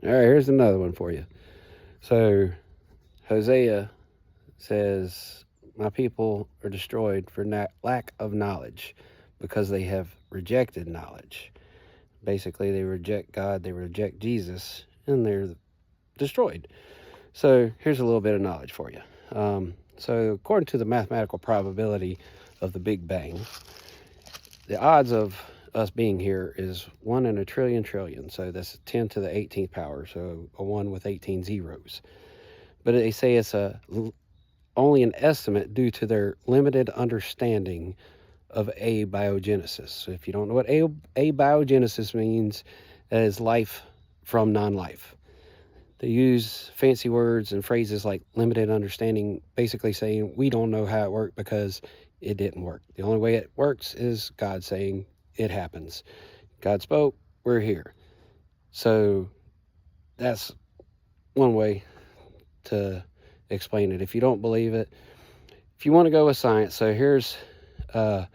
All right, here's another one for you. So Hosea says, my people are destroyed for lack of knowledge because they have rejected knowledge. Basically, they reject God, they reject Jesus, and they're destroyed. So here's a little bit of knowledge for you. So according to the mathematical probability of the Big Bang, the odds of us being here is 1 in a trillion. So that's 10 to the 18th power. So a 1 with 18 zeros. But they say it's only an estimate due to their limited understanding of abiogenesis. So if you don't know what abiogenesis means, that is life from non-life. They use fancy words and phrases like limited understanding, basically saying we don't know how it worked because it didn't work. The only way it works is God saying it happens. God spoke, we're here. So that's one way to explain it. If you don't believe it, if you want to go with science, so here's, I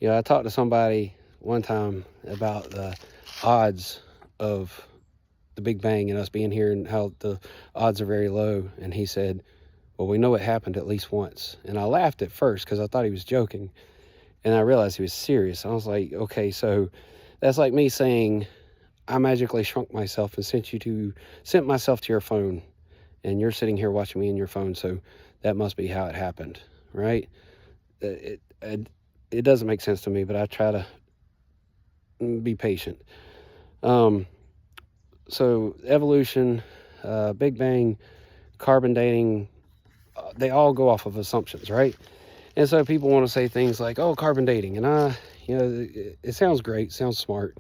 talked to somebody one time about the odds of the Big Bang and us being here and how the odds are very low. And he said, well, we know it happened at least once. And I laughed at first because I thought he was joking. And I realized he was serious. I was like, okay, so that's like me saying I magically shrunk myself and sent myself to your phone. And you're sitting here watching me in your phone. So that must be how it happened, right? It doesn't make sense to me, but I try to be patient. So evolution, Big Bang, carbon dating, they all go off of assumptions, right? And so people want to say things like, oh, carbon dating. And it sounds great, sounds smart.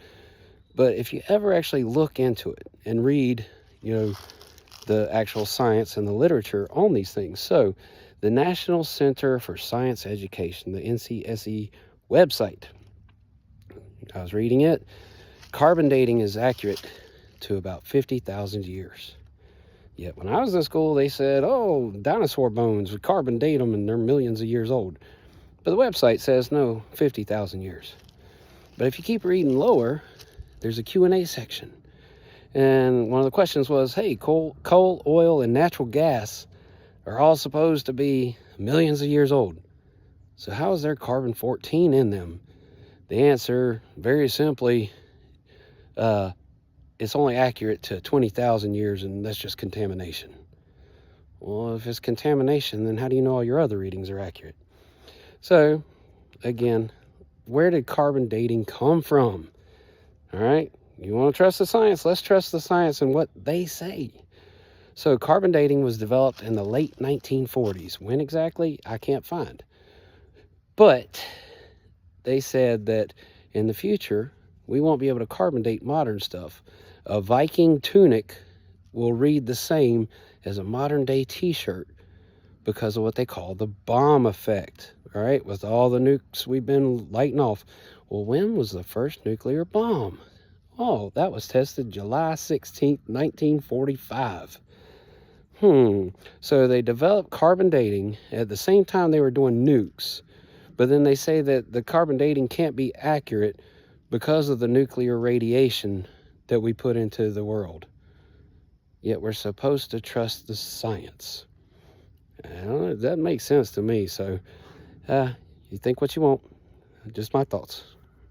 But if you ever actually look into it and read, the actual science and the literature on these things. So the National Center for Science Education, the NCSE website, I was reading it. Carbon dating is accurate to about 50,000 years. Yet when I was in school, they said, oh, dinosaur bones, we carbon date them and they're millions of years old. But the website says, no, 50,000 years. But if you keep reading lower, there's a Q&A section. And one of the questions was, hey, coal, oil, and natural gas are all supposed to be millions of years old. So how is there carbon-14 in them? The answer, very simply, it's only accurate to 20,000 years, and that's just contamination. Well, if it's contamination, then how do you know all your other readings are accurate? So, again, where did carbon dating come from? All right, you want to trust the science? Let's trust the science and what they say. So carbon dating was developed in the late 1940s. When exactly, I can't find. But they said that in the future, we won't be able to carbon date modern stuff. A Viking tunic will read the same as a modern day t-shirt because of what they call the bomb effect, all right? With all the nukes we've been lighting off. Well, when was the first nuclear bomb? Oh, that was tested July 16th, 1945. So they developed carbon dating at the same time they were doing nukes. But then they say that the carbon dating can't be accurate because of the nuclear radiation that we put into the world. Yet we're supposed to trust the science. I don't know, that makes sense to me. So you think what you want. Just my thoughts.